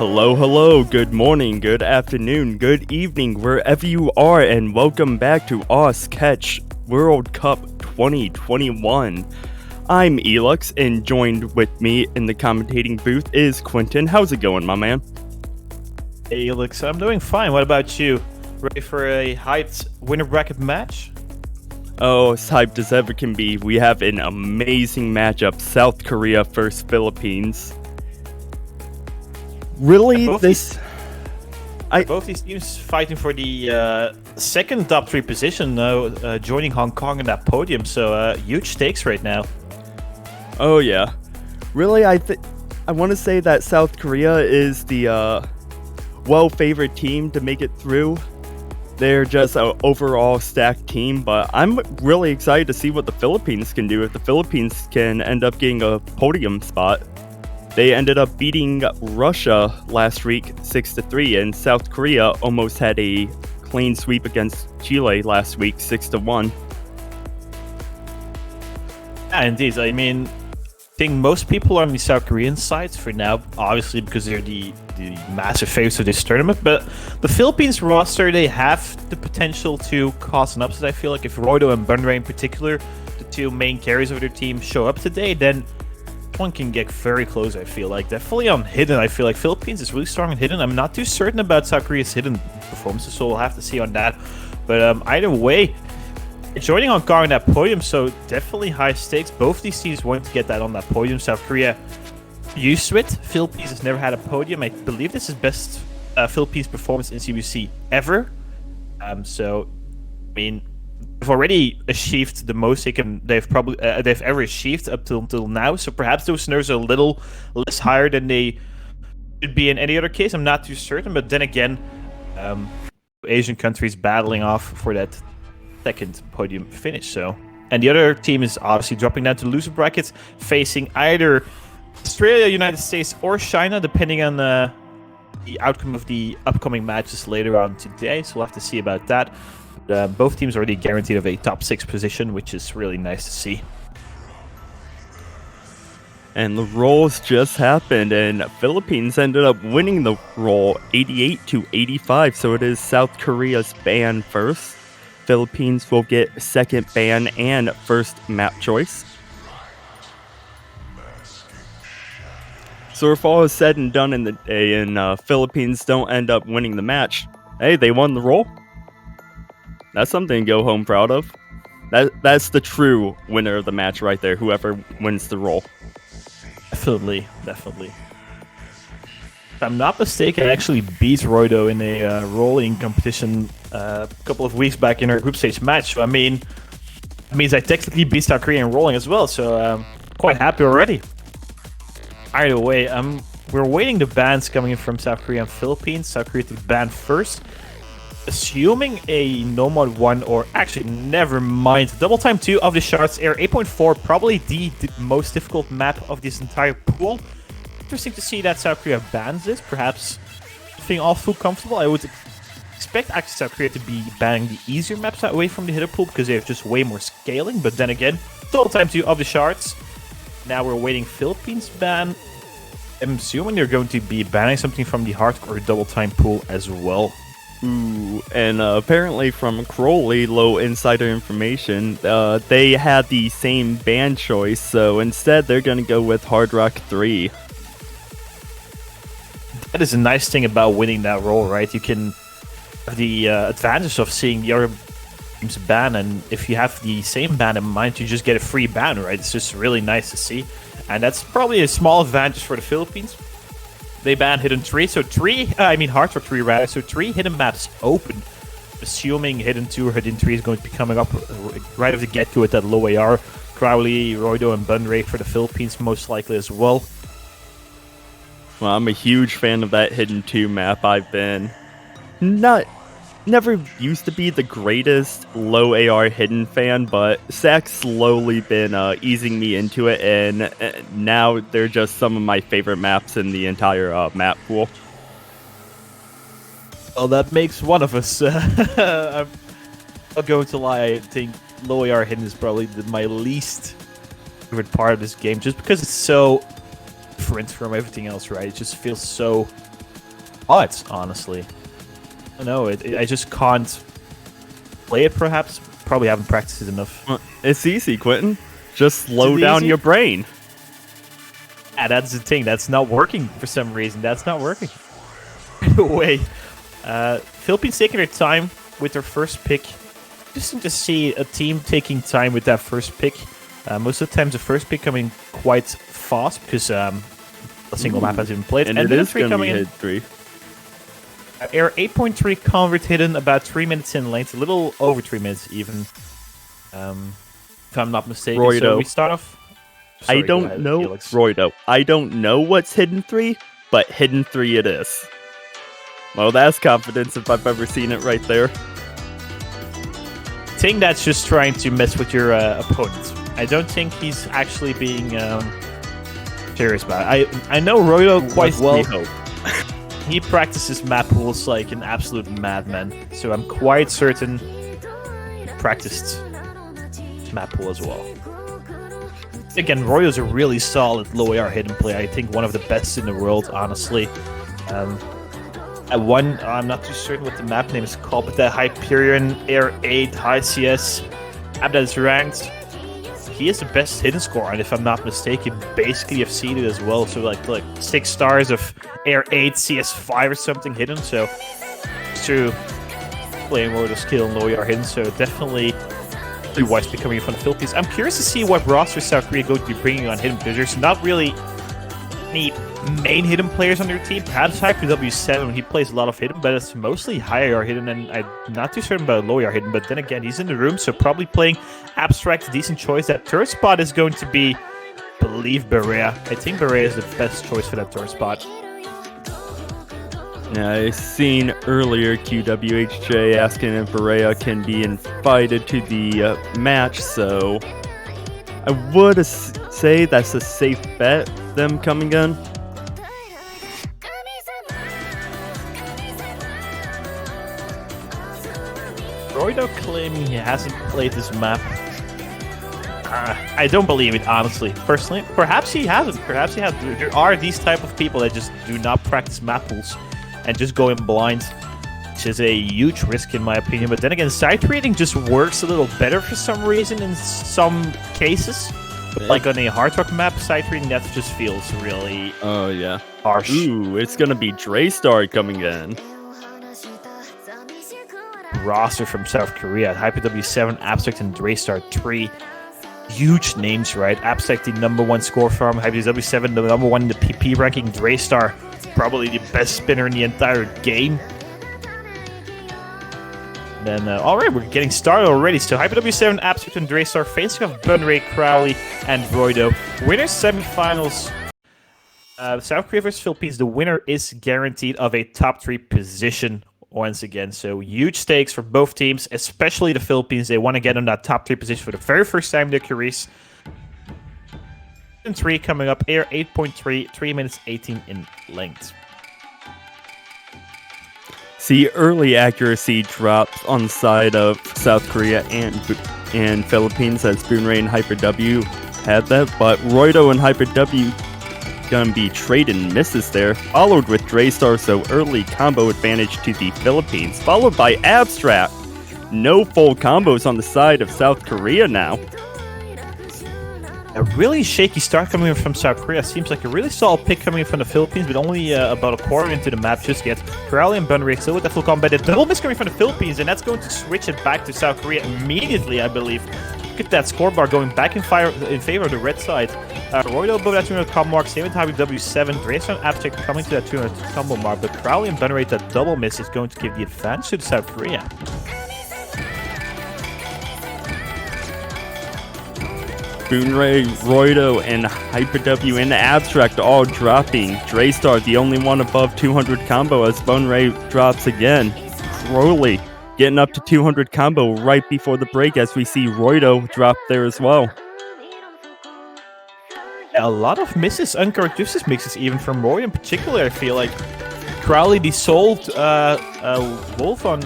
Hello, hello, good morning, good afternoon, good evening, wherever you are, and welcome back to Us Catch World Cup 2021. I'm Elux, and joined with me in the commentating booth is Quentin. How's it going, my man? Hey, Elix, I'm doing fine. What about you? Ready for a hyped winner bracket match? Oh, as hyped as ever can be. We have an amazing matchup, South Korea versus Philippines. Really, Both these teams fighting for the second top 3 position, joining Hong Kong in that podium. So huge stakes right now. Oh yeah, really, I want to say that South Korea is the well-favored team to make it through. They're just an overall stacked team, but I'm really excited to see what the Philippines can do if the Philippines can end up getting a podium spot. They ended up beating Russia last week 6-3, and South Korea almost had a clean sweep against Chile last week 6-1. Yeah, indeed. I mean, I think most people are on the South Korean side for now, obviously because they're the massive favorites of this tournament. But the Philippines roster, they have the potential to cause an upset. I feel like if Roydo and Bunray in particular, the two main carries of their team, show up today, then one can get very close. I feel like definitely on hidden. I feel like Philippines is really strong on hidden. I'm not too certain about South Korea's hidden performances, so we'll have to see on that. But either way, joining Hong Kong on that podium, so definitely high stakes. Both these teams want to get that on that podium. South Korea used to it. Philippines has never had a podium. I believe this is best Philippines performance in CBC ever. So I mean, they've already achieved the most they've ever achieved up till now. So perhaps those nerves are a little less higher than they should be in any other case. I'm not too certain, but then again, Asian countries battling off for that second podium finish. So, and the other team is obviously dropping down to loser brackets, facing either Australia, United States, or China, depending on the outcome of the upcoming matches later on today. So we'll have to see about that. Both teams are already guaranteed of a top 6 position, which is really nice to see. And the rolls just happened, and Philippines ended up winning the roll 88-85. So it is South Korea's ban first. Philippines will get second ban and first map choice. So if all is said and done in the day and Philippines don't end up winning the match, hey, they won the roll. That's something to go home proud of. That's the true winner of the match right there, whoever wins the roll. Definitely. If I'm not mistaken, I actually beat Roydo in a rolling competition a couple of weeks back in our group stage match. So, I mean, it means I technically beat South Korea in rolling as well, so I'm quite happy already. Either way, we're waiting the bans coming in from South Korea and Philippines. South Korea to ban first. Assuming a no mod 1, or actually never mind, double time 2 of the Shards Air 8.4, probably the most difficult map of this entire pool. Interesting to see that South Korea bans this, perhaps feeling all full comfortable. I would expect actually South Korea to be banning the easier maps away from the hitter pool because they have just way more scaling, but then again, total time 2 of the Shards. Now we're waiting Philippines ban. I'm assuming they're going to be banning something from the hardcore double time pool as well. Ooh, and apparently from Crowley, low insider information, they had the same ban choice, so instead they're going to go with Hard Rock 3. That is a nice thing about winning that role, right? You can have the advantage of seeing the other team's ban, and if you have the same ban in mind, you just get a free ban, right? It's just really nice to see, and that's probably a small advantage for the Philippines. They banned Hidden 3, so Hard Rock 3 rather, so 3 hidden maps open. Assuming Hidden 2 or Hidden 3 is going to be coming up right off the get-go at that low AR. Crowley, Roydo, and Bunray for the Philippines most likely as well. Well, I'm a huge fan of that Hidden 2 map. I've been never used to be the greatest low AR hidden fan, but Sack's slowly been easing me into it, and now they're just some of my favorite maps in the entire map pool. Well, that makes one of us. I'm not going to lie, I think low AR hidden is probably my least favorite part of this game, just because it's so different from everything else, right? It just feels so But honestly, no, I just can't play it. Perhaps, probably haven't practiced it enough. It's easy, Quentin. Just slow Is it down easy? your brain. Yeah, that's the thing. That's not working for some reason. That's not working. Anyway, Philippines taking their time with their first pick. Just to see a team taking time with that first pick. Most of the times, the first pick coming quite fast because a single map has been played. And it is three going to be coming in. hit 3. Air 8.3 convert hidden, about 3 minutes in length, a little over 3 minutes even, if I'm not mistaken. Roido. So we start off. Sorry, I go don't ahead, know, Felix. Roido. I don't know what's hidden 3, but hidden 3 it is. Well, that's confidence if I've ever seen it right there. I think that's just trying to mess with your opponent. I don't think he's actually being serious about it. I know Roido quite well. We hope. He practices map rules like an absolute madman, so I'm quite certain he practiced map pool as well. Again, Royo's a really solid low AR hidden player. I think one of the best in the world, honestly. At one, I'm not too certain what the map name is called, but that Hyperion Air 8 High CS map that is ranked. He is the best hidden scorer, and if I'm not mistaken, basically have seen it as well. So like 6 stars of Air 8 CS5 or something hidden. So it's true, playing Royo's skill and low AR hidden. So definitely wise becoming in front of Philippines. I'm curious to see what roster South Korea going to be bringing on hidden, because there's not really any main hidden players on their team. Perhaps Hyper W7, he plays a lot of hidden, but it's mostly high AR hidden, and I'm not too certain about low AR hidden. But then again, he's in the room, so probably playing Abstract, decent choice. That third spot is going to be, I believe, Berea. I think Berea is the best choice for that third spot. Yeah, I seen earlier QWHJ asking if Berea can be invited to the match, so I would say that's a safe bet, them coming in. Roido claiming he hasn't played this map. I don't believe it, honestly. Personally, perhaps he hasn't. Perhaps he has. There are these type of people that just do not practice map rules and just go in blind, which is a huge risk in my opinion. But then again, sight reading just works a little better for some reason in some cases. But like on a hard rock map, sight reading, that just feels really harsh. Ooh, it's gonna be Draystar coming in. Roster from South Korea, Hyper W7, Abstract, and Draystar 3. Huge names, right? Abstract, the #1 score farm. Hyper W7, the #1 in the PP ranking. Draystar, probably the best spinner in the entire game. Then, alright, we're getting started already. So, Hyper W7, Abstract, and Draystar facing off Bunray, Crowley, and Roido. Winners semifinals. South Korea versus Philippines. The winner is guaranteed of a top 3 position once again. So, huge stakes for both teams, especially the Philippines. They want to get on that top 3 position for the very first time in their careers. And 3 coming up. Air 8.3, 3 minutes 18 in length. See, early accuracy drops on the side of South Korea and Philippines, as Boonray and Hyper W had that, but Roido and Hyper W gonna be trading misses there, followed with Draystar, so early combo advantage to the Philippines, followed by Abstract. No full combos on the side of South Korea now. A really shaky start coming in from South Korea. Seems like a really solid pick coming in from the Philippines, but only about a quarter into the map just yet. Corelli and Bunray still with the full combat. A double miss coming from the Philippines, and that's going to switch it back to South Korea immediately, I believe. Look at that scoreboard going back in favor of the red side. Roido above that 200 combo mark, same with W7. Draystar and Abstract coming to that 200 combo mark, but Crowley and Bunray, that double miss is going to give the advantage to South Korea. Boonray, Roido, and Hyper W and Abstract all dropping. Draystar, the only one above 200 combo, as Boonray drops again. Crowley getting up to 200 combo right before the break, as we see Roido drop there as well. A lot of misses, uncharacteristic misses, even from Roy in particular. I feel like Crowley, the sold Wolf on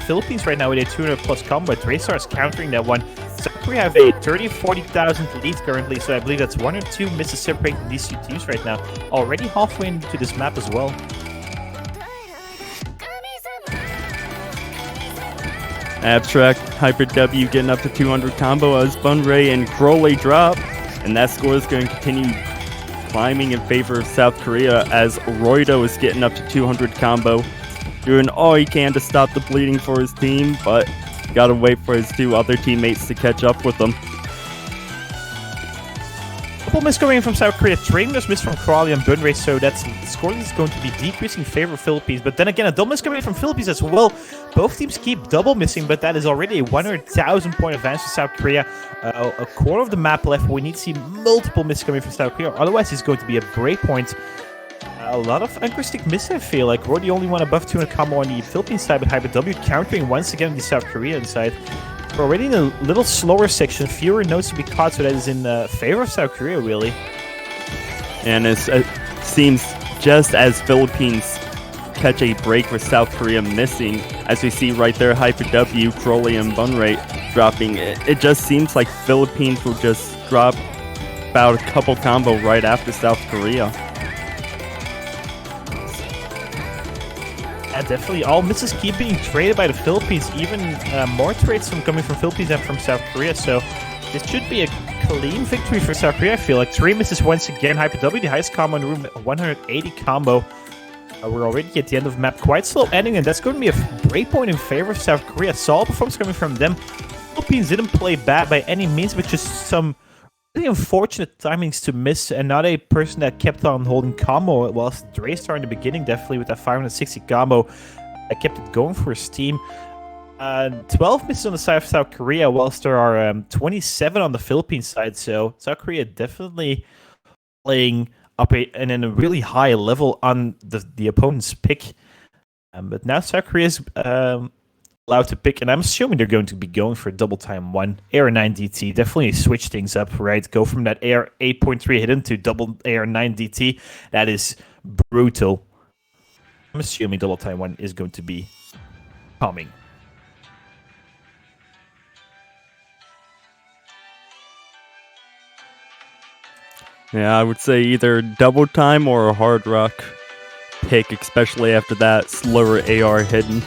Philippines right now with a 200 plus combo. Draystar is countering that one. So we have a 30,000-40,000 lead currently, so I believe that's 1 or 2 misses separating these two teams right now. Already halfway into this map as well. Abstract Hyper W getting up to 200 combo as Bunray and Crowley drop, and that score is going to continue climbing in favor of South Korea as Roido is getting up to 200 combo, doing all he can to stop the bleeding for his team, but gotta wait for his two other teammates to catch up with him. Couple miss going from South Korea, trading those miss from Crawley and Bunray, so that's the score is going to be decreasing in favor of Philippines. But then again, a double miss coming from Philippines as well. Both teams keep double missing, but that is already a 100,000 point advantage to South Korea. A quarter of the map left. We need to see multiple misses coming from South Korea, otherwise it's going to be a break point. A lot of unrealistic misses, I feel like. We're the only one above 200 combo on the Philippines side with Hyper W, countering once again the South Korean side. We're already in a little slower section, fewer notes to be caught, so that is in favor of South Korea, really. And it seems just as Philippines catch a break with South Korea missing, as we see right there, Hyper W, Crowley, and Bunray dropping. It just seems like Philippines will just drop about a couple combo right after South Korea. Yeah, definitely. All misses keep being traded by the Philippines. Even more trades coming from Philippines than from South Korea. So this should be a clean victory for South Korea, I feel like. 3 misses once again. Hyper W, the highest combo in the room, 180 combo. We're already at the end of the map. Quite slow ending, and that's going to be a breakpoint in favor of South Korea. Solid performance coming from them. Philippines didn't play bad by any means, but just some really unfortunate timings to miss, and not a person that kept on holding combo, whilst Draystar in the beginning, definitely with that 560 combo, kept it going for his team. 12 misses on the side of South Korea, whilst there are 27 on the Philippines side, so South Korea definitely playing up and in a really high level on the opponent's pick. But now South Korea is allowed to pick, and I'm assuming they're going to be going for double time 1 AR 9 DT. Definitely switch things up, right? Go from that AR 8.3 hidden to double AR 9 DT. That is brutal. I'm assuming double time 1 is going to be coming. Yeah, I would say either double time or a hard rock pick, especially after that slower AR hidden.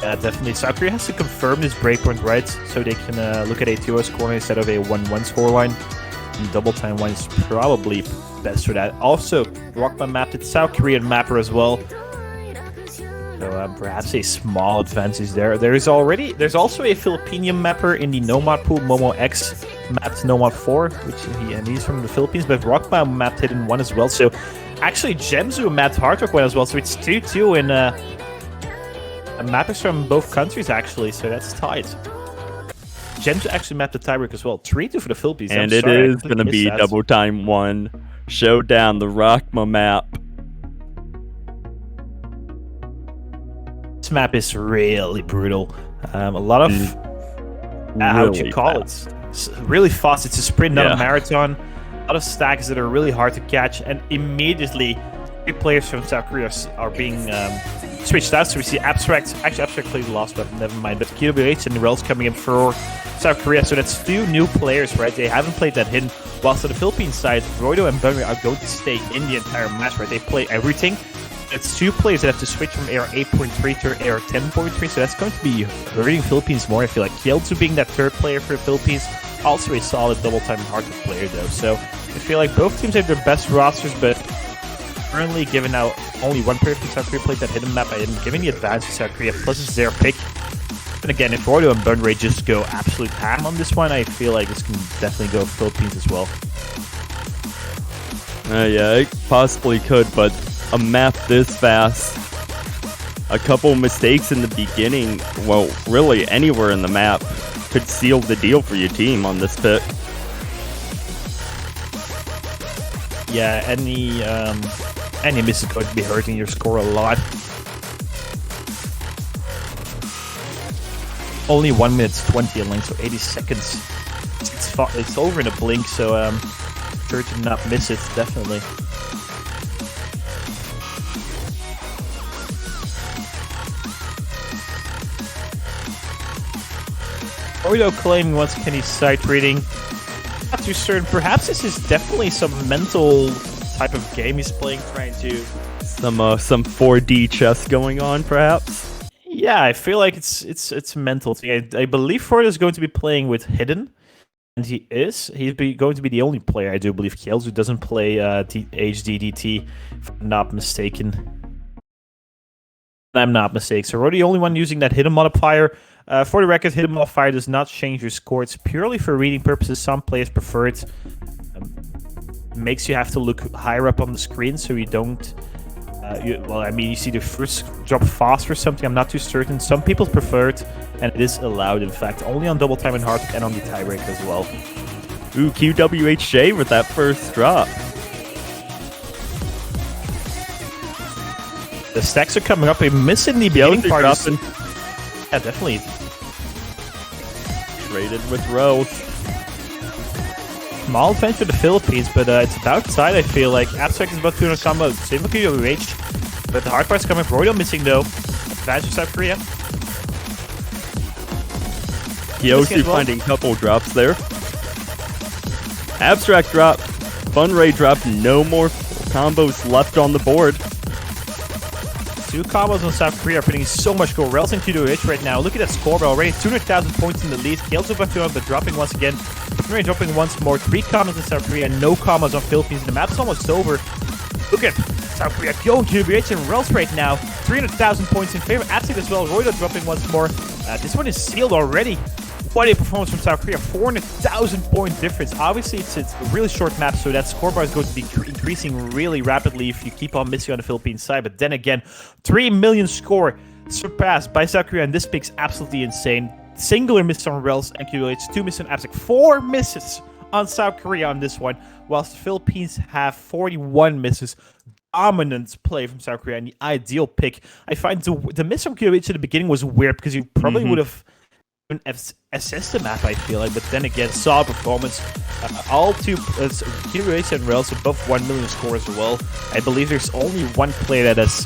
Yeah, definitely. South Korea has to confirm this breakpoint, right? So they can look at a 2-0 scoreline instead of a 1-1 scoreline. And double time 1 is probably best for that. Also, Rockman mapped it South Korean mapper as well. So perhaps a small advantage there. There's also a Filipinian mapper in the Nomad pool, Momo X mapped Nomad 4, and he's from the Philippines, but Rockman mapped Hidden 1 as well. So actually Gemzu mapped Hard Rock 1 as well, so it's 2-2 in mappers from both countries actually, so that's tied. Gemzu actually mapped the tiebreak as well. 3-2 for the Philippines. And it is going to be double time 1. Showdown, the Rockma map. This map is really brutal. A lot of how would you call it? It's really fast. It's a sprint, not a marathon. A lot of stacks that are really hard to catch, and immediately 3 players from South Korea are being switched out. So we see Abstract. Actually, Abstract played the last weapon, never mind. But KWH and Rels coming in for South Korea. So that's 2 new players, right? They haven't played that hidden. Whilst on the Philippines side, Roido and Bunry are going to stay in the entire match, right? They play everything. It's 2 players that have to switch from AR 8.3 to AR 10.3, so that's going to be hurting Philippines more, I feel like. Kielzu being that 3rd player for the Philippines, also a solid double-time hardcore player, though. So I feel like both teams have their best rosters, but currently, given now only 1 player from South Korea played that hidden map, I am giving the advantage to South Korea, plus it's their pick. And again, if Roido and Bunray just go absolute ham on this one, I feel like this can definitely go Philippines as well. Yeah, it possibly could, but a map this fast, a couple mistakes in the beginning, well, really anywhere in the map, could seal the deal for your team on this pick. Yeah, any miss is going to be hurting your score a lot. Only 1 minute 20 in length, so 80 seconds. It's over in a blink, so sure to not miss it, definitely. Roido claiming once again he's sight reading. Not too certain. Perhaps this is definitely some mental type of game he's playing, trying to Some 4D chess going on, perhaps. Yeah, I feel like it's a mental thing. I believe Ford is going to be playing with Hidden, and he is. Going to be the only player, I do believe, Kels, who doesn't play HDDT, if I'm not mistaken. I'm not mistaken. So we're the only one using that Hidden modifier. For the record, Hidden modifier does not change your score. It's purely for reading purposes. Some players prefer it. Makes you have to look higher up on the screen so you don't... well, I mean, you see the first drop fast or something. I'm not too certain. Some people prefer it, and it is allowed, in fact, only on double time and hard and on the tiebreak as well. Ooh, QWHJ with that first drop. The stacks are coming up. We're missing the beginning part. Yeah, definitely. Traded with Rose. Small advantage for the Philippines, but it's about time, I feel like. Abstract is about to combo. Same with QWH. But the hard part's coming. Royal missing, though. Advantage for South Korea. Yoshi finding couple drops there. Abstract drop. Funray drop. No more combos left on the board. 2 combos on South Korea are putting so much gold. Rels in QWH right now. Look at that score already. 200,000 points in the lead. Kales about to but dropping once again. Funray dropping once more. 3 combos in South Korea. No combos on Philippines. The map's almost over. Look at South Korea going QWH and Rels right now. 300,000 points in favor. Abstract as well. Roydo dropping once more. This one is sealed already. What a performance from South Korea. 400,000 point difference. Obviously, it's a really short map, so that score bar is going to be increasing really rapidly if you keep on missing on the Philippine side. But then again, 3 million score surpassed by South Korea, and this pick's absolutely insane. Singular miss on Rels and QH, 2 misses on Abstract, 4 misses on South Korea on this one, whilst the Philippines have 41 misses. Dominant play from South Korea and the ideal pick. I find the miss from QH at the beginning was weird because you probably would have assess the map, I feel like, but then again, solid performance. All 2 QH and Rels above 1 million score as well. I believe there's only one player that has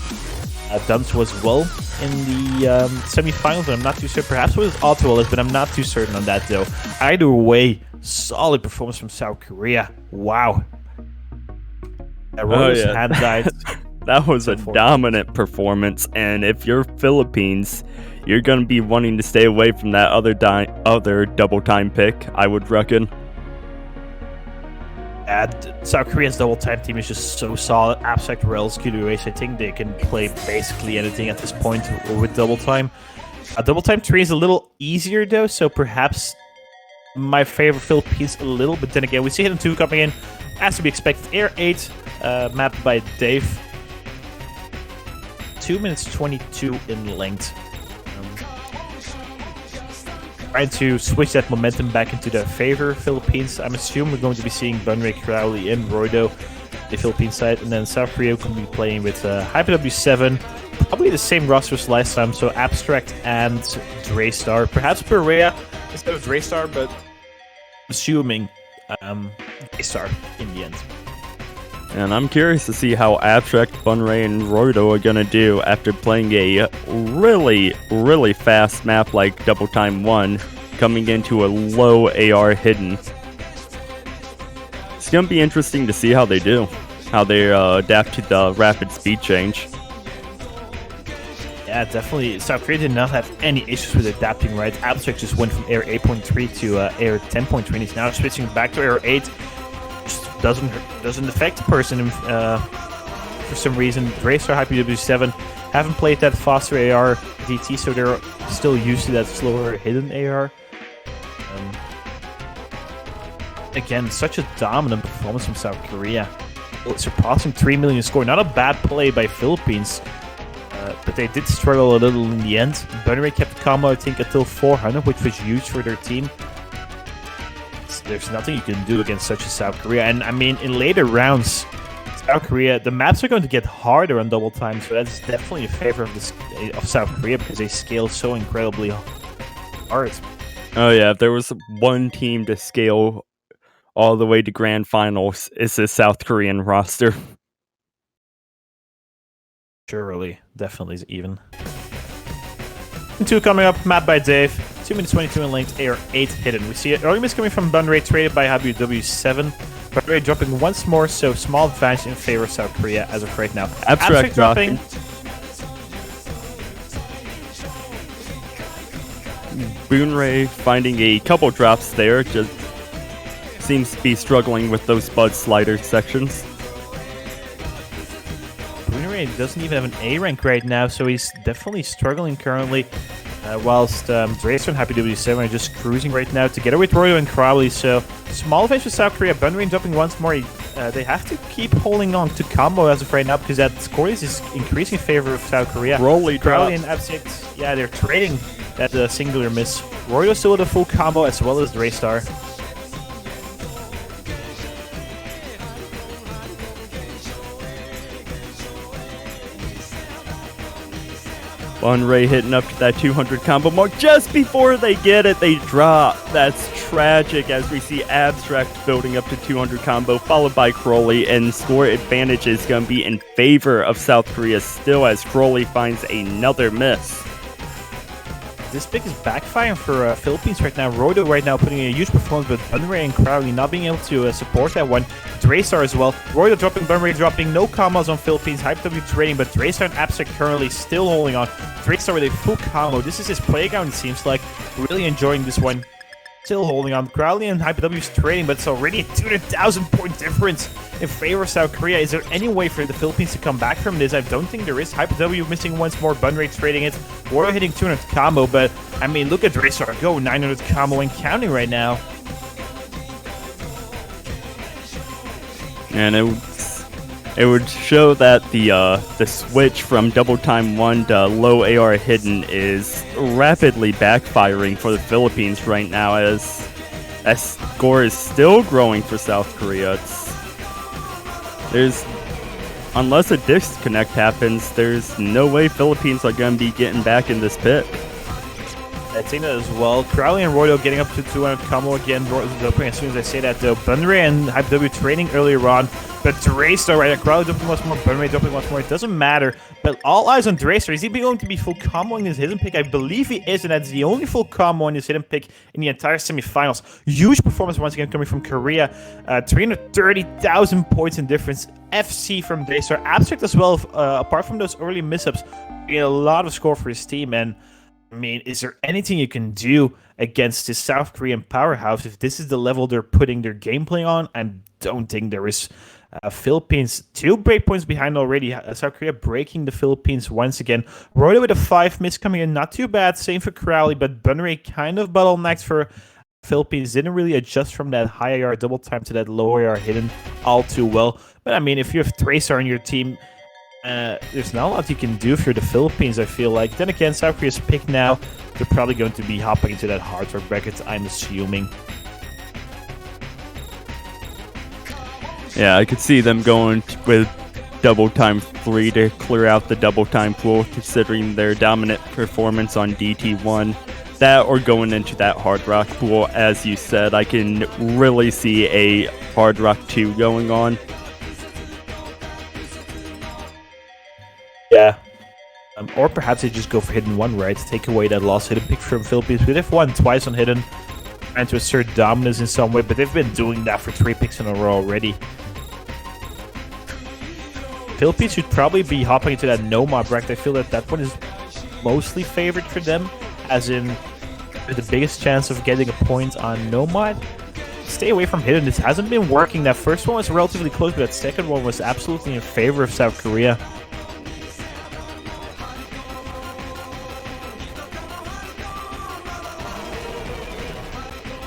done so as well in the semifinals, but I'm not too sure. Perhaps it was Otto, but I'm not too certain on that though. Either way, solid performance from South Korea. Wow. Hand died. That was a dominant performance, and if you're Philippines, you're going to be wanting to stay away from that other double time pick, I would reckon. South Korea's double time team is just so solid. Abstract, Rels, QWH, I think they can play basically anything at this point with double time. Double time 3 is a little easier though, so perhaps my favorite Philippines a little, but then again, we see Hidden 2 coming in, as to be expected. Air 8, mapped by Dave. 2 minutes 22 in length. Trying to switch that momentum back into their favor, Philippines. I'm assuming we're going to be seeing Bunray, Crowley, and Roydo, the Philippine side, and then South Korea can be playing with Hyper W7, probably the same roster as last time, so Abstract and Draystar. Perhaps Perea instead of Draystar, but assuming Draystar in the end. And I'm curious to see how Abstract, Bunray, and Roydo are going to do after playing a really, really fast map like Double Time 1, coming into a low AR hidden. It's going to be interesting to see how they do, how they adapt to the rapid speed change. Yeah, definitely. South Korea did not have any issues with adapting, right? Abstract just went from Air 8.3 to Air 10.3. He's now switching back to Air 8. Doesn't affect the person for some reason. Draystar, Hyper W7 haven't played that faster AR DT, so they're still used to that slower hidden AR. Again, such a dominant performance from South Korea, surpassing 3 million score. Not a bad play by Philippines, but they did struggle a little in the end. Bunray kept the combo, I think, until 400, which was huge for their team. There's nothing you can do against such a South Korea. And I mean, in later rounds, South Korea, the maps are going to get harder on double time, so that's definitely a favor of South Korea because they scale so incredibly hard. Oh yeah, if there was one team to scale all the way to grand finals, it's the South Korean roster. Surely, definitely even. 2 coming up, map by Dave. 2 minutes 22 in length, Air 8 hidden. We see it early miss coming from Bunray, traded by WW7. Bunray dropping once more, so small advantage in favor of South Korea as of right now. Abstract dropping. Boonray finding a couple drops there, just seems to be struggling with those Bud slider sections. Boonray doesn't even have an A rank right now, so he's definitely struggling currently. Whilst Dracer and Happy W7 are just cruising right now together with Royo and Crowley. So small advantage for South Korea. Bunray dropping once more. They have to keep holding on to combo as of right now because that score is increasing in favor of South Korea. Crowley and F6, yeah, they're trading that singular miss. Royo still with a full combo as well as Draystar. Bunray hitting up to that 200 combo mark. Just before they get it, they drop. That's tragic as we see Abstract building up to 200 combo, followed by Crowley, and score advantage is going to be in favor of South Korea still as Crowley finds another miss. This pick is backfiring for Philippines right now. Rodo right now putting in a huge performance, but Bunray and Crowley not being able to support that one. Draystar as well. Rodo dropping, Bunray dropping. No combos on Philippines. Hype W trading, but Draystar and Abstract currently still holding on. Draystar with a full combo. This is his playground, it seems like. Really enjoying this one. Still holding on. Crowley and Hype W is trading, but it's already a 200,000 point difference in favor of South Korea. Is there any way for the Philippines to come back from this? I don't think there is. Hype W missing once more. Bunray trading it. Royo hitting 200 combo, but I mean, look at Draystar go 900 combo and counting right now. And it would show that the switch from double time 1 to low AR hidden is rapidly backfiring for the Philippines right now as that score is still growing for South Korea. Unless a disconnect happens, there's no way Philippines are going to be getting back in this pit. I'd say that as well. Crowley and Royo getting up to 200 combo again. As soon as I say that, though. Bunray and Hype W trading earlier on. But Draystar right now. Crowley dropping once more. Bunray dropping once more. It doesn't matter. But all eyes on Draystar. Is he going to be full comboing his hidden pick? I believe he is, and that's the only full combo on his hidden pick in the entire semifinals. Huge performance once again coming from Korea. 330,000 points in difference. FC from Draystar. Abstract as well, apart from those early mishaps. Getting a lot of score for his team, and I mean, is there anything you can do against this South Korean powerhouse if this is the level they're putting their gameplay on? I don't think there is. Philippines 2 breakpoints behind already. South Korea breaking the Philippines once again. Royo with a 5 miss coming in, not too bad. Same for Crowley, but Bunray kind of bottlenecked for Philippines. Didn't really adjust from that high AR double time to that low AR hidden all too well. But I mean, if you have Draystar on your team, there's not a lot you can do if you're the Philippines, I feel like. Then again, South Korea's pick now. They're probably going to be hopping into that hard work bracket, I'm assuming. Yeah, I could see them going with double time 3 to clear out the double time pool, considering their dominant performance on DT1. That or going into that hard rock pool, as you said. I can really see a hard rock 2 going on. Yeah. Or perhaps they just go for hidden 1, right? Take away that lost hidden pick from Philippines. But they've won twice on hidden, trying to assert dominance in some way, but they've been doing that for 3 picks in a row already. Philippines should probably be hopping into that Nomad bracket. I feel that that one is mostly favored for them, as in the biggest chance of getting a point on Nomad. Stay away from hidden. This hasn't been working. That first one was relatively close, but that second one was absolutely in favor of South Korea.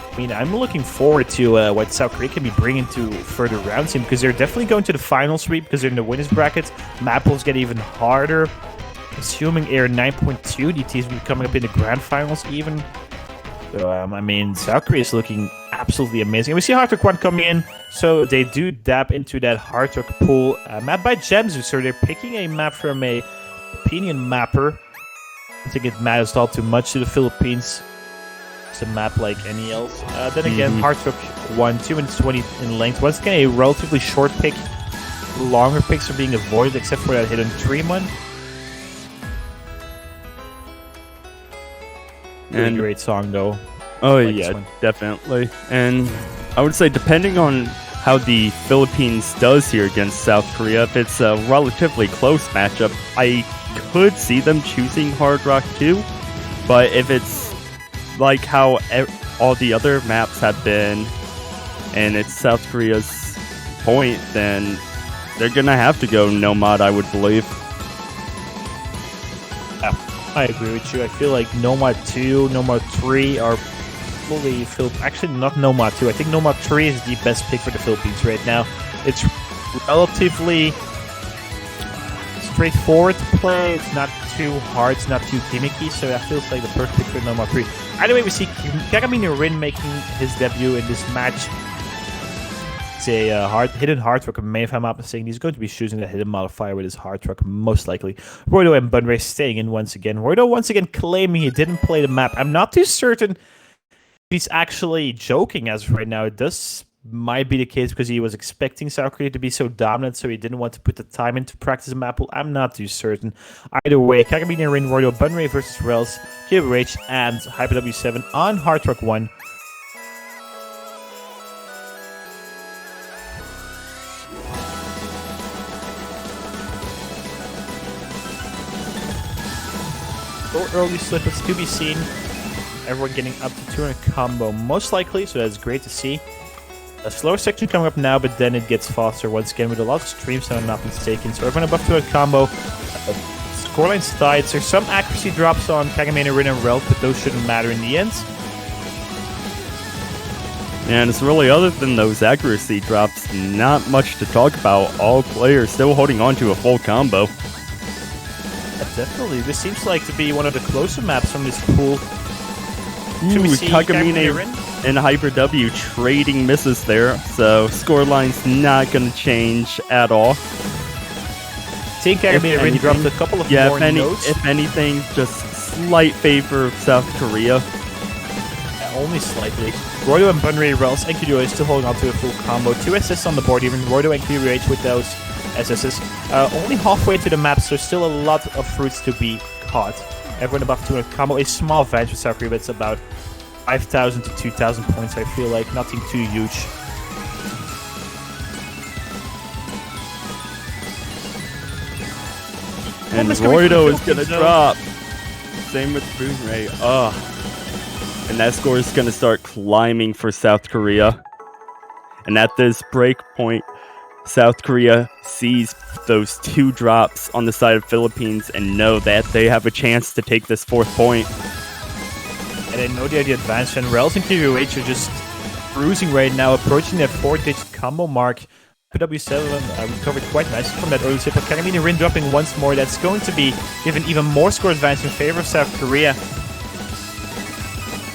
I mean, I'm looking forward to what South Korea can be bringing to further rounds here, because they're definitely going to the final sweep because they're in the winners brackets. Map pools get even harder. Assuming Air 9.2, DTs will be coming up in the grand finals even. So, I mean, South Korea is looking absolutely amazing. And we see Hardrock 1 coming in, so they do dab into that Hardrock pool. Map by Gemzu, so they're picking a map from a opinion mapper. I think it matters all too much to the Philippines. It's a map like any else. Then again, Hardrock 1, 2 minutes 20 in length. Once again, a relatively short pick. Longer picks are being avoided, except for that hidden dream one. Really great song, though. Oh, yeah, definitely. And I would say, depending on how the Philippines does here against South Korea. If it's a relatively close matchup, I could see them choosing Hard Rock 2. But if it's like how all the other maps have been, and it's South Korea's point, then they're gonna have to go Nomad, I would believe. Yeah, I agree with you. I feel like Nomad 2, Nomad 3 are fully actually not Nomad 2. I think Nomad 3 is the best pick for the Philippines right now. It's relatively straightforward to play. It's not too hard, it's not too gimmicky, so that feels like the perfect pick for Nomad 3. Either way, we see Kagami Rin making his debut in this match. It's a hidden hard truck. If I'm not mistaken, he's going to be choosing the hidden modifier with his hard truck, most likely. Roido and Bunray staying in once again. Roido once again claiming he didn't play the map. I'm not too certain if he's actually joking as of right now. It might be the case because he was expecting South Korea to be so dominant, so he didn't want to put the time into practice map pool. I'm not too certain. Either way, Kagami Rin, Roido, Bunray versus Rels, KWH, and Hyper W7 on Hard Truck 1. Early slippers to be seen. Everyone getting up to 200 combo, most likely, so that's great to see. A slower section coming up now, but then it gets faster once again with a lot of streams, if I'm not mistaken. So everyone above 200 combo. Scoreline's tight. There's some accuracy drops on Kagami Rin and Rel, but those shouldn't matter in the end. And it's really, other than those accuracy drops, not much to talk about. All players still holding on to a full combo. Definitely. This seems like to be one of the closer maps from this pool. Should we see Kagami and Hyper W trading misses there, so scoreline's not going to change at all. Seeing Kagami Rin dropped a couple of more notes. If anything, just slight favor of South Korea. Yeah, only slightly. Roido and Bunray, Rels, and QDO is still holding on to a full combo. 2 assists on the board, even Roido and QDH with those SSs. Only halfway to the map, so still a lot of fruits to be caught. Everyone above 200 combo. A small advantage for South Korea, but it's about 5,000 to 2,000 points, I feel like. Nothing too huge. And Roido is going to drop. Same with Boomray. And that score is going to start climbing for South Korea. And at this break point, South Korea sees those 2 drops on the side of Philippines and know that they have a chance to take this 4th point. And they know they're the advantage, and Rels and KWH are just cruising right now, approaching their 4-digit combo mark. PW7 recovered quite nicely from that early slip, but Kagami Rin dropping once more. That's going to be given even more score advantage in favor of South Korea.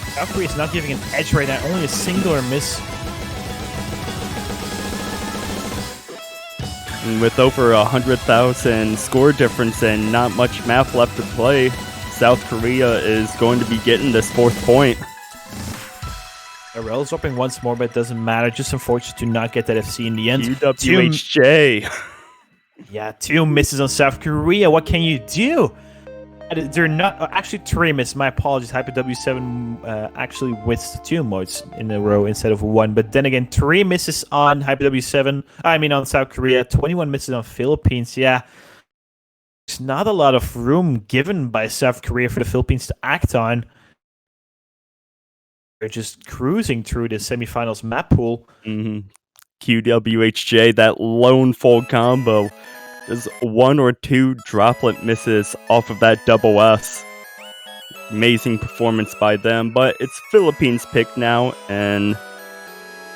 South Korea is not giving an edge right now, only a singular miss. And with over 100,000 score difference and not much math left to play, South Korea is going to be getting this 4th point. Rels dropping once more, but it doesn't matter. Just unfortunate to not get that FC in the end. QWHJ. Yeah, 2 misses on South Korea. What can you do? They're not actually 3 misses. My apologies. Hyper W7 actually wins 2 modes in a row instead of 1. But then again, 3 misses on Hyper W7. I mean on South Korea. 21 misses on Philippines. Yeah, there's not a lot of room given by South Korea for the Philippines to act on. They're just cruising through the semifinals map pool. QWHJ, that lone full combo. Just 1 or 2 droplet misses off of that double S. Amazing performance by them, but it's Philippines' pick now, and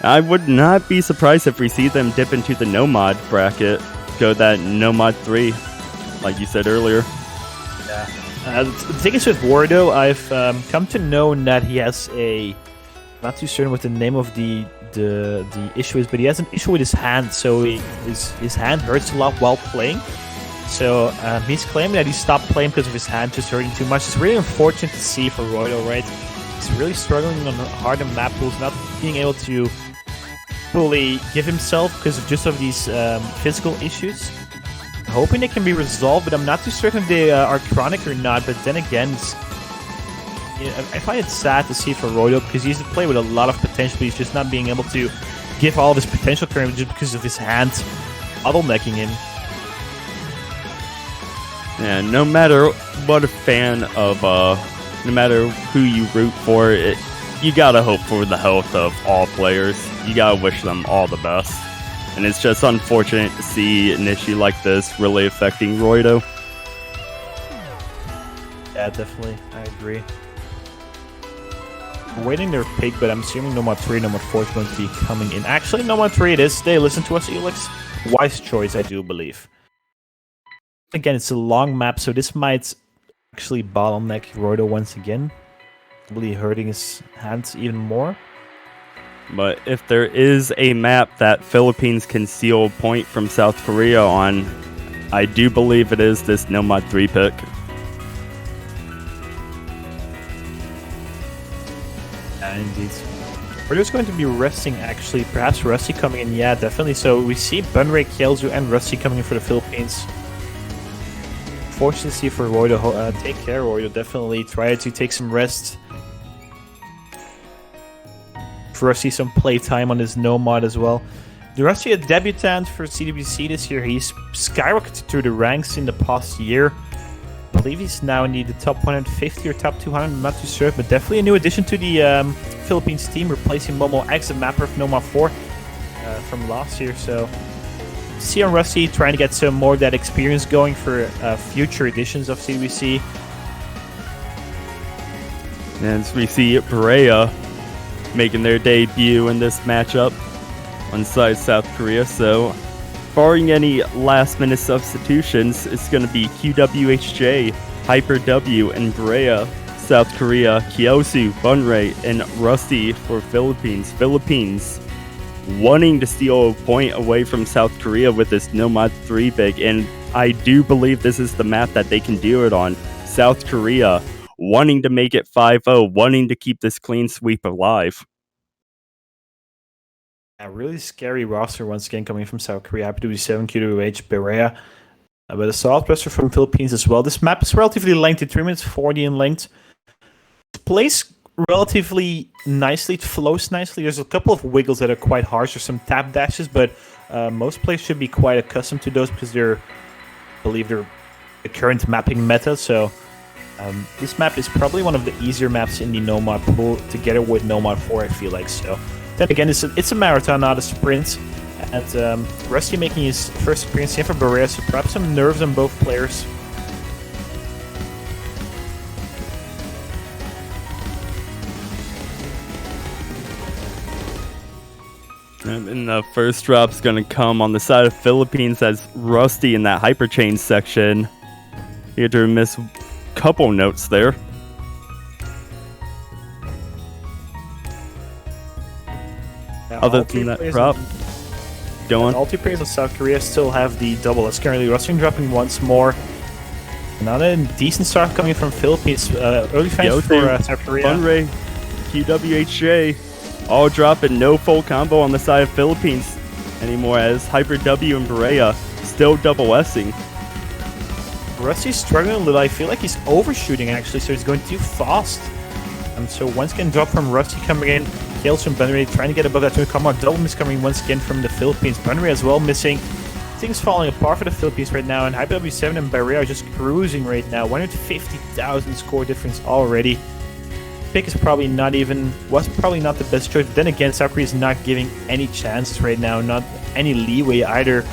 I would not be surprised if we see them dip into the Nomad bracket, go that Nomad 3, like you said earlier. Yeah. The thing is with Wardo, I've come to know that he has a... not too certain what the name of the issue is, but he has an issue with his hand, so his hand hurts a lot while playing. So he's claiming that he stopped playing because of his hand just hurting too much. It's really unfortunate to see for Roido, right? He's really struggling on harder map pools, not being able to fully give himself because of these physical issues. Hoping they can be resolved, but I'm not too certain if they are chronic or not. But then again, I find it sad to see for Roido because he used to play with a lot of potential, but he's just not being able to give all of his potential currently just because of his hand bottlenecking him. Yeah, no matter what a fan of, no matter who you root for, you gotta hope for the health of all players. You gotta wish them all the best. And it's just unfortunate to see an issue like this really affecting Roido. Yeah, definitely. I agree. We're waiting their pick, but I'm assuming Nomad 3, Nomad 4 is going to be coming in. Actually, Nomad 3 it is. They listen to us, Elix. Wise choice, I do believe. Again, it's a long map, so this might actually bottleneck Roido once again. Probably hurting his hands even more. But if there is a map that Philippines can steal a point from South Korea on, I do believe it is this Nomad 3 pick. Yeah, indeed. Roido's going to be resting, actually. Perhaps Rusty coming in. Yeah, definitely. So we see Bunray, Kyeolju, and Rusty coming in for the Philippines. Fortunately for Roido, take care, Roido. Definitely try to take some rest. For Rusty, some playtime on his Nomad as well. The Rusty, a debutant for CWC this year. He's skyrocketed through the ranks in the past year. I believe he's now in the top 150 or top 200. I'm not too sure, but definitely a new addition to the Philippines team, replacing Momo X, the mapper of Nomad 4 from last year. So, see on Rusty trying to get some more of that experience going for future editions of CWC. And we see Berea making their debut in this matchup on side of South Korea. So, barring any last-minute substitutions, it's going to be QWHJ, Hyper W, and Berea. South Korea, Kyeolju, Bunray, and Rusty for Philippines. Philippines wanting to steal a point away from South Korea with this Nomad 3 big, and I do believe this is the map that they can do it on. South Korea wanting to make it 5-0, wanting to keep this clean sweep alive. A really scary roster once again coming from South Korea. Happy to be 7 QWH, Berea. But a solid roster from Philippines as well. This map is relatively lengthy, 3 minutes 40 in length. It plays relatively nicely, it flows nicely. There's a couple of wiggles that are quite harsh, or some tap dashes, but most players should be quite accustomed to those because I believe they're the current mapping meta. So this map is probably one of the easier maps in the Nomad pool, together with Nomad 4, I feel like. So then again, it's a marathon, not a sprint. And Rusty making his first appearance here for Berea, so perhaps some nerves on both players. And the first drop's going to come on the side of Philippines as Rusty in that hyperchain section. He had to miss a couple notes there. Other than that prop, go on. All two players of South Korea still have the double. That's currently Rusty dropping once more. Another decent start coming from Philippines. Early fans for South Korea. Bunray, QWHJ, all dropping, no full combo on the side of Philippines anymore, as Hyper W and Berea still double S-ing. Rusty's struggling a little. I feel like he's overshooting actually, so he's going too fast. So once again, drop from Rusty coming in. Kills from Bunray trying to get above that 2 combo. Double miss coming once again from the Philippines. Bunray as well missing. Things falling apart for the Philippines right now, and Hyper W7 and Berea are just cruising right now. 150,000 score difference already. Pick is probably not the best choice. But then again, South Korea is not giving any chances right now, not any leeway either.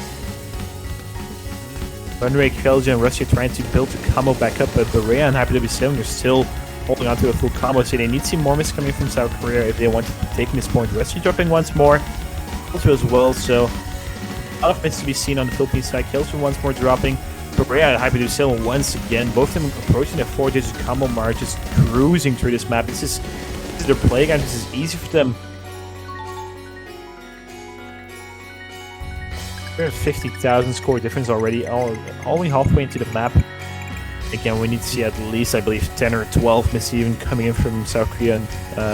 Bunray, Kyeolju, and Rusty are trying to build the combo back up, but Berea and Hyper W7 are still holding on to a full combo, so they need to see more miss coming from South Korea if they want to take this point. Rusty dropping once more, Kyeolju as well, so a lot of miss to be seen on the Philippines side. Kyeolju once more dropping. Berea and Hyper W7 once again, both of them approaching the 4-digit combo mark, just cruising through this map. This is their play game. This is easy for them. 50,000 score difference already, only halfway into the map. Again, we need to see at least, I believe, 10 or 12 miss even coming in from South Korea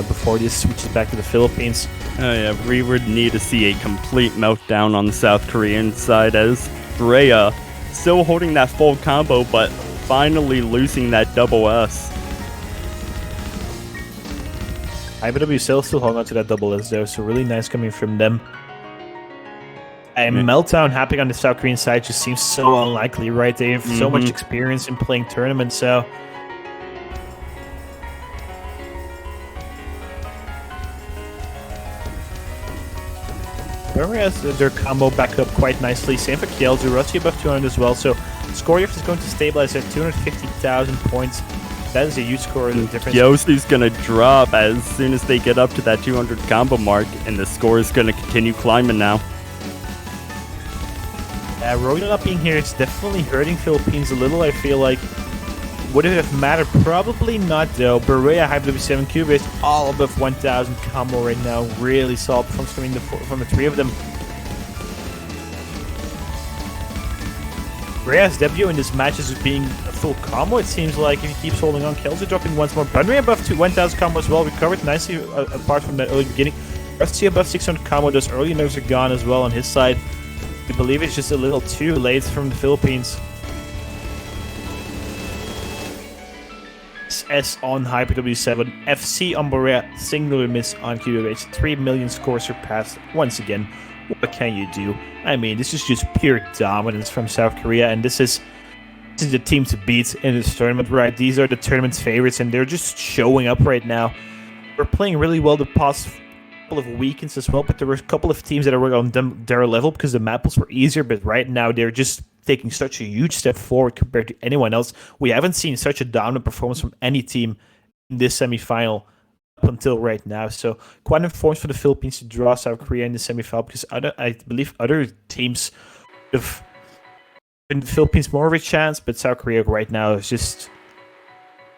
before this switches back to the Philippines. Oh yeah, we would need to see a complete meltdown on the South Korean side, as Berea still holding that full combo, but finally losing that double S. IBW still holding on to that double S though, so really nice coming from them. A meltdown happening on the South Korean side just seems so unlikely, right? They have so much experience in playing tournaments, so... Burma has their combo back up quite nicely. Same for Kielzu, Rusty above 200 as well, so score is going to stabilize at 250,000 points. That is a huge score difference. Yosu's gonna drop as soon as they get up to that 200 combo mark, and the score is gonna continue climbing now. Royal not being here is definitely hurting Philippines a little, I feel like. Would it have mattered? Probably not, though. Berea, Hype W7 Cubase, all above 1,000 combo right now. Really solid performance from the three of them. Berea's debut in this match is being a full combo, it seems like, if he keeps holding on. Kelso dropping once more. Bunry above 1,000 combo as well. Recovered nicely apart from that early beginning. Rusty above 600 combo. Those early nerves are gone as well on his side. I believe it's just a little too late from the Philippines. SS on Hyper W7, FC on Berea, singular miss on QWH, 3 million scores surpassed once again. What can you do? I mean, this is just pure dominance from South Korea, and this is the team to beat in this tournament, right? These are the tournament's favorites, and they're just showing up right now. We're playing really well the past couple of weekends as well, but there were a couple of teams that were on their level because the maps were easier, but right now they're just taking such a huge step forward compared to anyone else. We haven't seen such a dominant performance from any team in this semifinal up until right now. So quite important for the Philippines to draw South Korea in the semifinal, because I believe other teams have given the Philippines more of a chance, but South Korea right now is just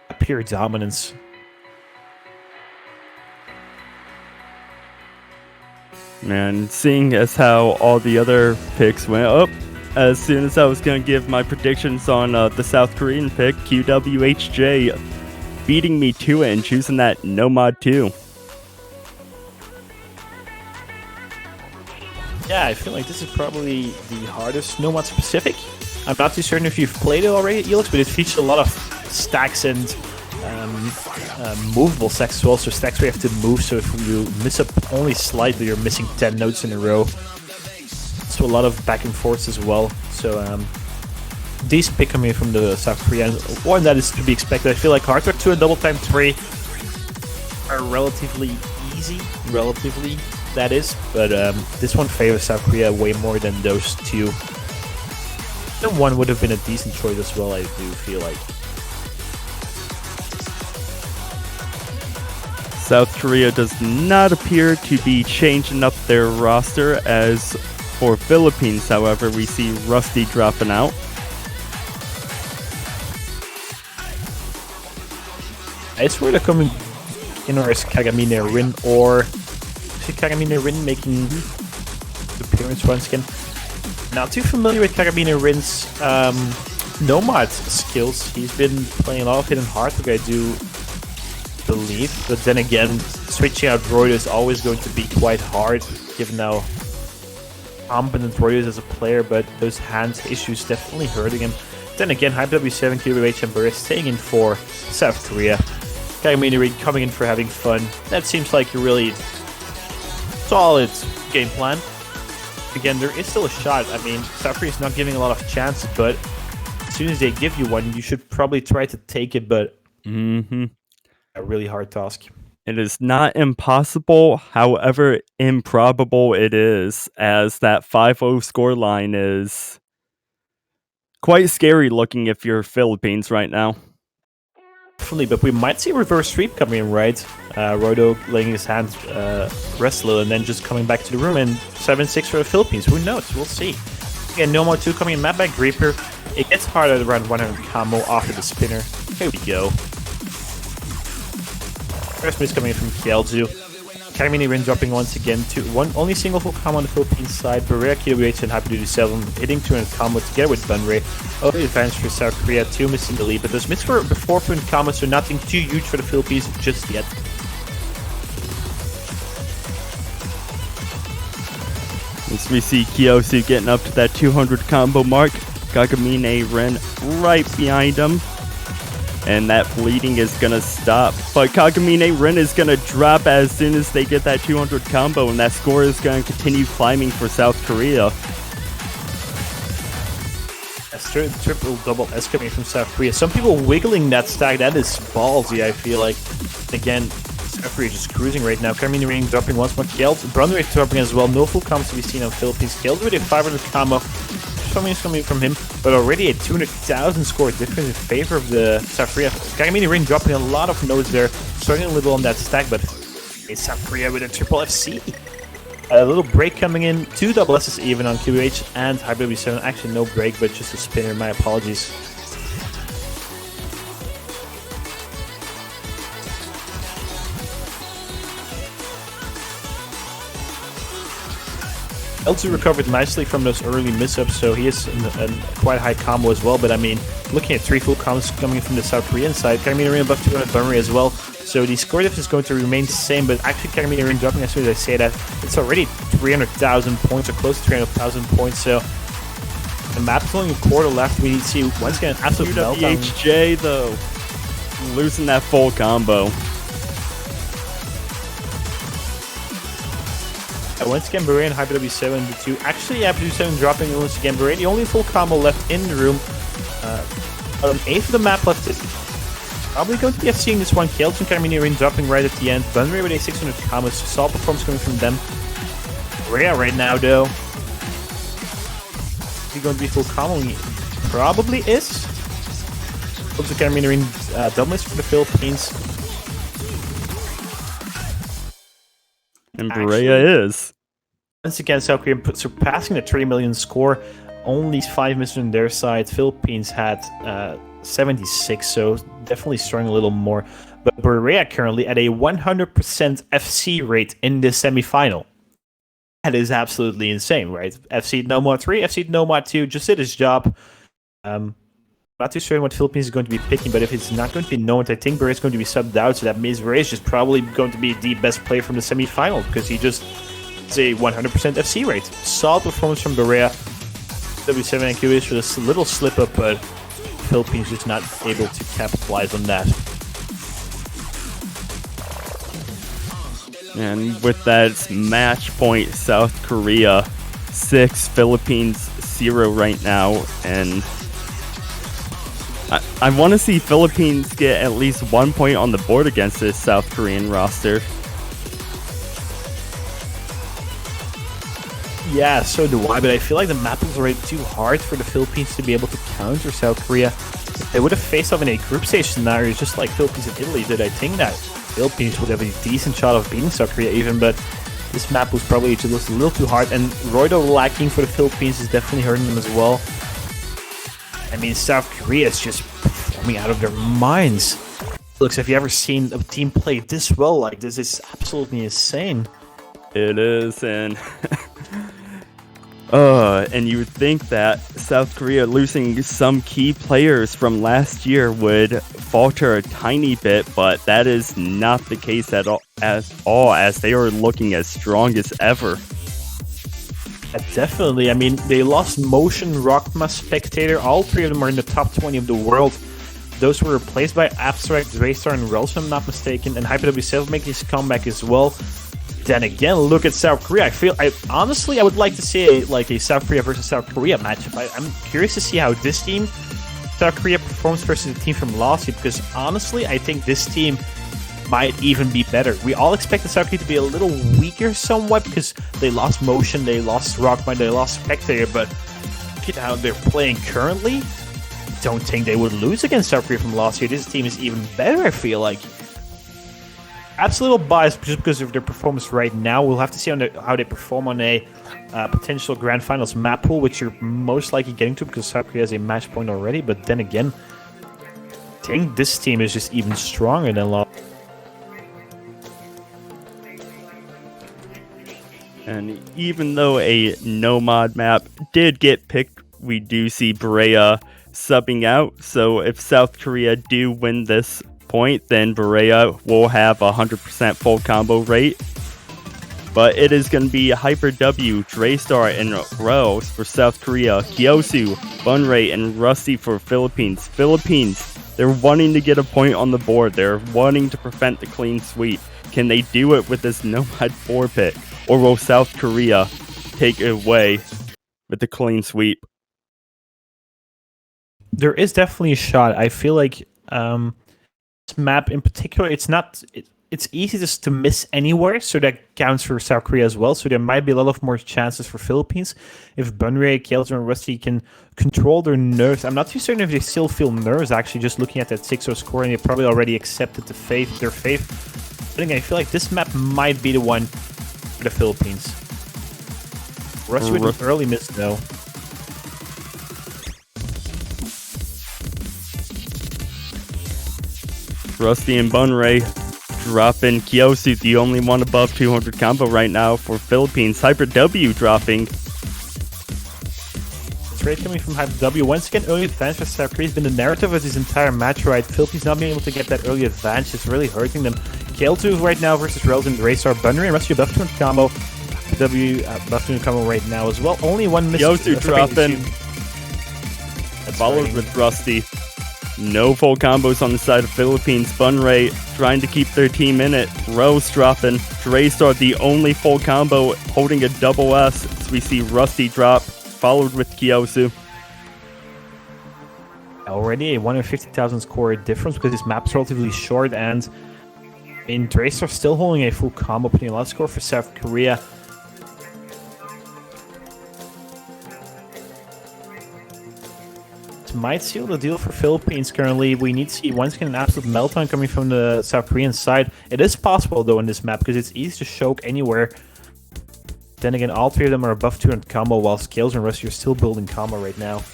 a pure dominance. Man, seeing as how all the other picks went up, as soon as I was going to give my predictions on the South Korean pick, QWHJ beating me to it and choosing that no mod 2. Yeah, I feel like this is probably the hardest no mod specific. I'm not too certain if you've played it already, Elix, but it features a lot of stacks and movable stacks as well, so stacks where you have to move, so if you miss up only slightly, you're missing 10 notes in a row. So a lot of back and forths as well. So decent pick coming from the South Koreans. One that is to be expected. I feel like Hard Rock 2 and Double Time 3 are relatively easy. Relatively, that is. But this one favors South Korea way more than those two. And one would have been a decent choice as well, I do feel like. South Korea does not appear to be changing up their roster. As for Philippines, however, we see Rusty dropping out. It's where they're coming in, or is Kagamine Rin, or is Kagamine Rin making appearance once again? Not too familiar with Kagamine Rin's Nomad skills. He's been playing a lot of Hidden Heart, I do believe, but then again, switching out Roydo is always going to be quite hard, given how competent Roydo is as a player, but those hands issues definitely hurting him. Then again, Hype W7, QWH, and Burris staying in for South Korea. Kagamine Reed coming in for having fun. That seems like a really solid game plan. Again, there is still a shot. I mean, South Korea is not giving a lot of chances, but as soon as they give you one, you should probably try to take it, but a really hard task. It is not impossible, however improbable it is, as that 5-0 scoreline is quite scary looking if you're Philippines right now. Definitely, but we might see a reverse sweep coming in, right? Roydo laying his hands rest a little and then just coming back to the room, and 7-6 for the Philippines. Who knows? We'll see. Again, No More 2 coming in, map by Reaper. It gets harder around 100 combo after the spinner. Here we go. First miss coming in from Kielzu. Kagamine Rin dropping once again to only single full combo on the Philippines side. Berea, QWH, and Hyper Duty 7 hitting 200 combo together with Bunray. Early advance for South Korea, 2 missing the lead, but those miss were before point combos, so nothing too huge for the Philippines just yet. As we see Kiyosu getting up to that 200 combo mark, Kagamine Rin right behind him. and that bleeding is gonna stop. But Kagamine Rin is gonna drop as soon as they get that 200 combo, and that score is gonna continue climbing for South Korea. Triple double S coming from South Korea. Some people wiggling that stack. That is ballsy, I feel like. Again, South Korea just cruising right now. Carmine Ring dropping once more. Kjeld, Brunrate dropping as well. No full combos to be seen on Philippines. Kjeld with a 500 combo. Something is coming from him, but already a 200,000 score difference in favor of the South Korea. Carmine Ring dropping a lot of nodes there. Starting a little on that stack, but it's South Korea with a triple FC. A little break coming in, 2 double S's even on QH and HyperW7. Actually, no break, but just a spinner. My apologies. L2 recovered nicely from those early mishaps, so he is a quite high combo as well. But I mean, looking at 3 full combos coming from the South Korean side, Carmine Ring above 200 Bunry as well. So the score difference is going to remain the same, but actually Carmine Ring dropping as soon as I say that, it's already 300,000 points, or close to 300,000 points. So the map's only a quarter left. We need to see once again an absolute meltdown. UWHJ though, losing that full combo. Once again, Beret and HyperW7 the 2. Actually, HyperW7 dropping once again. Beret, the only full combo left in the room. An eighth of the map left. Probably going to be seeing this one. Kjeld and Carmine Ring dropping right at the end. Bunry with a 600 combos. Solid performance coming from them. Beret right now, though. Is he going to be full combo? He probably is. Also, Carmine Ring double miss for the Philippines. And Berea is. Once again, South Korea surpassing the 30 million score. Only 5 misses on their side. Philippines had 76, so definitely throwing a little more. But Berea currently at a 100% FC rate in this semifinal. That is absolutely insane, right? FC No More 3, FC No More 2 just did his job. Not too sure what Philippines is going to be picking, but if it's not going to be known, I think Berea is going to be subbed out, so that means Berea is just probably going to be the best player from the semi-final, because he just is a 100% FC rate. Solid performance from Berea. W7 and QH with a little slip-up, but Philippines just not able to capitalize on that. And with that match point, South Korea 6, Philippines 0 right now, and I want to see Philippines get at least 1 point on the board against this South Korean roster. Yeah, so do I, but I feel like the map is already too hard for the Philippines to be able to counter South Korea. If they would have faced off in a group stage scenario, just like Philippines and Italy did, I think that Philippines would have a decent shot of beating South Korea even, but this map was probably just a little too hard, and Roido lacking for the Philippines is definitely hurting them as well. I mean, South Korea is just performing out of their minds. Looks, have you ever seen a team play this well like this? It's absolutely insane. It is, and and you would think that South Korea losing some key players from last year would falter a tiny bit, but that is not the case at all, as they are looking as strong as ever. Definitely. I mean, they lost Motion, Rockma, Spectator. All 3 of them are in the top 20 of the world. Those were replaced by Abstract, Draystar, and Rels, if I'm not mistaken. And HyperW7 making his comeback as well. Then again, look at South Korea. Honestly, I would like to see a South Korea versus South Korea matchup. I'm curious to see how this team, South Korea, performs versus the team from last year. Because honestly, I think this team might even be better. We all expect the South Korea to be a little weaker somewhat because they lost Motion, they lost Rockmine, they lost Spectator, but look at how they're playing currently. Don't think they would lose against South Korea from last year. This team is even better, I feel like. Perhaps a little biased just because of their performance right now. We'll have to see how they perform on a potential Grand Finals map pool, which you're most likely getting to because South Korea has a match point already. But then again, I think this team is just even stronger than last. And even though a no-mod map did get picked, we do see Berea subbing out. So if South Korea do win this point, then Berea will have 100% full combo rate. But it is going to be Hyper W, Draystar, and Rels for South Korea, Kyosu, Bunray, and Rusty for Philippines. Philippines, They're wanting to get a point on the board. They're wanting to prevent the clean sweep. Can they do it with this Nomad 4 pick? Or will South Korea take it away with the clean sweep? There is definitely a shot. I feel like this map in particular, it's easy just to miss anywhere, so that counts for South Korea as well. So there might be a lot of more chances for Philippines if Bunray, Kaletor, and Rusty can control their nerves. I'm not too certain if they still feel nerves, actually, just looking at that 6-0 score, and they probably already accepted their fate. But again, I feel like this map might be the one for the Philippines. Rusty with an early miss, though. Rusty and Bunray dropping. Kyosu, the only one above 200 combo right now for Philippines. Hyper W dropping. Trade coming from Hyper W. Once again, early advantage for South Korea has been the narrative of this entire match, right? Philippines not being able to get that early advantage is really hurting them. Kale2 right now versus Rels and Racer. Bunray and Rusty above 200 combo. W above 200 combo right now as well. Only one miss. Kyosu dropping. Followed with Rusty. No full combos on the side of Philippines. Bunray trying to keep their team in it. Rose dropping. Draystar the only full combo holding a double S. As we see Rusty drop, followed with Kyosu. Already a 150,000 score difference because this map's relatively short, and in Draystar still holding a full combo, putting a lot of score for South Korea. Might seal the deal for Philippines currently. We need to see once again an absolute meltdown coming from the South Korean side. It is possible though in this map because it's easy to choke anywhere. Then again, all three of them are above 200 combo, while Scales and Rusty are still building combo right now.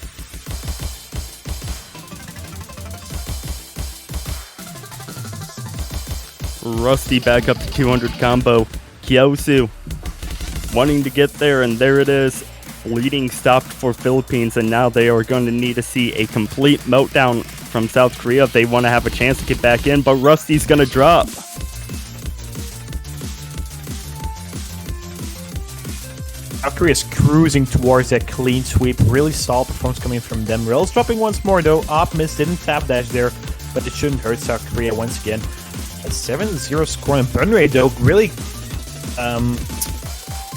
Rusty back up to 200 combo. Kyosu wanting to get there, and there it is. Leading stopped for Philippines, and now they are going to need to see a complete meltdown from South Korea if they want to have a chance to get back in, but Rusty's going to drop. South Korea is cruising towards that clean sweep. Really solid performance coming from them. Rails dropping once more though. Op miss, didn't tap dash there, but it shouldn't hurt South Korea once again. A 7-0 score, and burn rate though really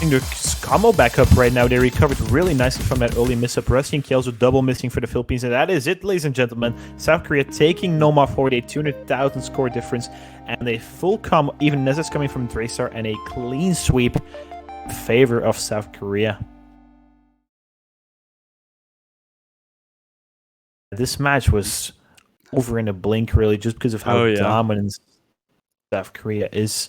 their combo back up right now. They recovered really nicely from that early miss up. Rusty and Kales with double missing for the Philippines, and that is it, ladies and gentlemen. South Korea taking Noma forward, a 200,000 score difference, and a full combo, even as it's coming from Draystar, and a clean sweep in favor of South Korea. This match was over in a blink, really, just because of how dominant South Korea is.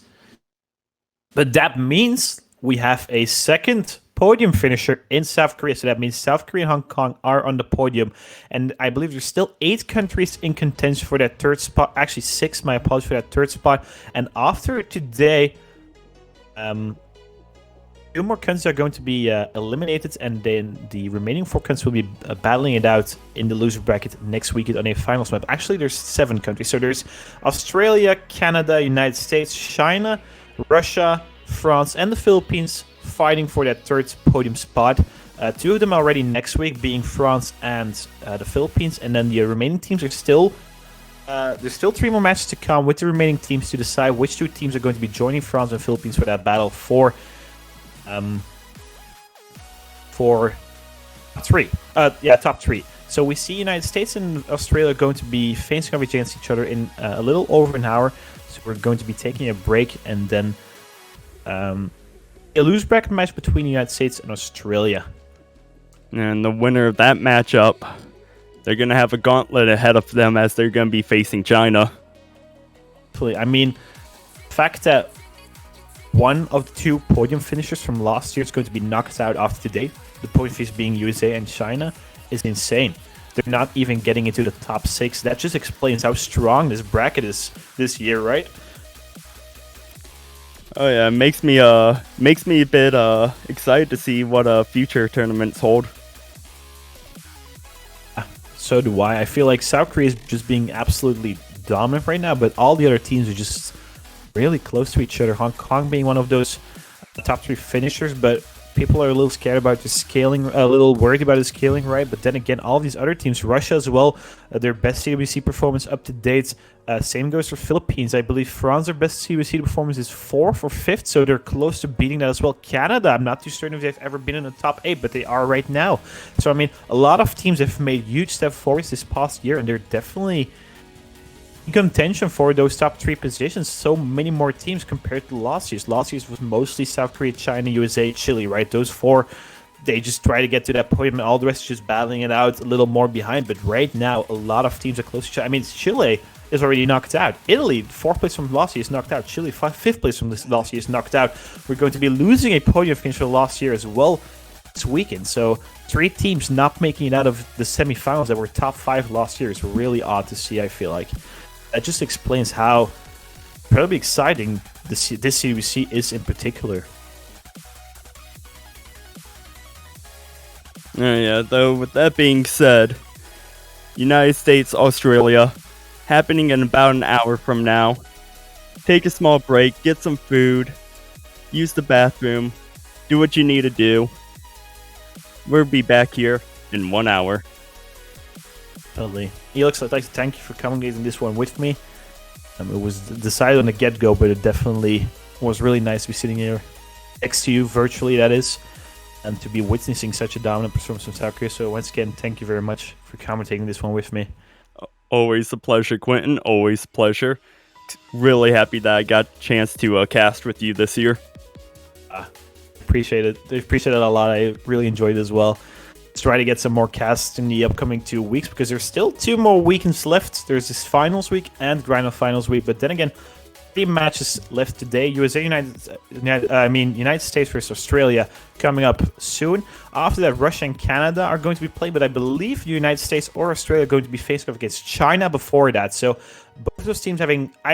But that means we have a second podium finisher in South Korea. So that means South Korea and Hong Kong are on the podium. And I believe there's still 8 countries in contention for that third spot. Actually, 6, my apologies, for that third spot. And after today, 2 more countries are going to be eliminated. And then the remaining 4 countries will be battling it out in the loser bracket next weekend on a finals map. Actually, there's 7 countries. So there's Australia, Canada, United States, China, Russia, France, and the Philippines fighting for that third podium spot. 2 of them already next week, being France and the Philippines, and then the remaining teams are still there's still 3 more matches to come with the remaining teams to decide which 2 teams are going to be joining France and Philippines for that battle for top 3. So we see United States and Australia going to be facing off against each other in a little over an hour. So we're going to be taking a break, and then a loose bracket match between the United States and Australia. And the winner of that matchup, they're going to have a gauntlet ahead of them as they're going to be facing China. I mean, the fact that one of the 2 podium finishers from last year is going to be knocked out after today, the podium finishers being USA and China, is insane. They're not even getting into the top 6. That just explains how strong this bracket is this year, right? Oh yeah, it makes me a bit excited to see what future tournaments hold. So do I. I feel like South Korea is just being absolutely dominant right now, but all the other teams are just really close to each other. Hong Kong being one of those top 3 finishers, but people are a little scared about the scaling, a little worried about the scaling, right? But then again, all these other teams, Russia as well, their best CWC performance up to date. Same goes for Philippines. I believe France, their best CWC performance is 4th or 5th, so they're close to beating that as well. Canada, I'm not too certain if they've ever been in the top 8, but they are right now. So, I mean, a lot of teams have made huge step forwards this past year, and they're definitely in contention for those top 3 positions. So many more teams compared to last year's. Last year's was mostly South Korea, China, USA, Chile, right? Those 4, they just try to get to that point, and all the rest is just battling it out a little more behind. But right now, a lot of teams are close to China. I mean, Chile is already knocked out. Italy, 4th place from last year, is knocked out. Chile, 5th place from last year, is knocked out. We're going to be losing a podium finish for last year as well this weekend. So 3 teams not making it out of the semifinals that were top 5 last year is really odd to see, I feel like. That just explains how incredibly exciting this CWC is in particular. Yeah, though, with that being said, United States, Australia, happening in about an hour from now. Take a small break, get some food, use the bathroom, do what you need to do. We'll be back here in 1 hour. Totally. Elix, I'd like to thank you for commentating this one with me. It was decided on the get-go, but it definitely was really nice to be sitting here next to you, virtually that is, and to be witnessing such a dominant performance from South Korea. So once again, thank you very much for commentating this one with me. Always a pleasure, Quentin. Always a pleasure. Really happy that I got a chance to cast with you this year. Appreciate it. I appreciate it a lot. I really enjoyed it as well. Let's try to get some more casts in the upcoming 2 weeks, because there's still 2 more weekends left. There's this finals week and Grind of Finals week. But then again, 3 matches left today. United States versus Australia coming up soon. After that, Russia and Canada are going to be played, but I believe the United States or Australia are going to be facing off against China before that. So both of those teams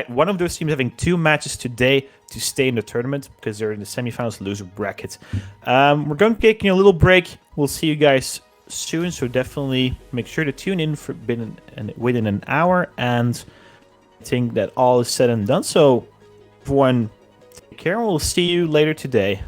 one of those teams having 2 matches today to stay in the tournament, because they're in the semifinals loser bracket. We're going to be taking a little break. We'll see you guys soon, so definitely make sure to tune in for within an hour. And I think that all is said and done. So everyone, take care, and we'll see you later today.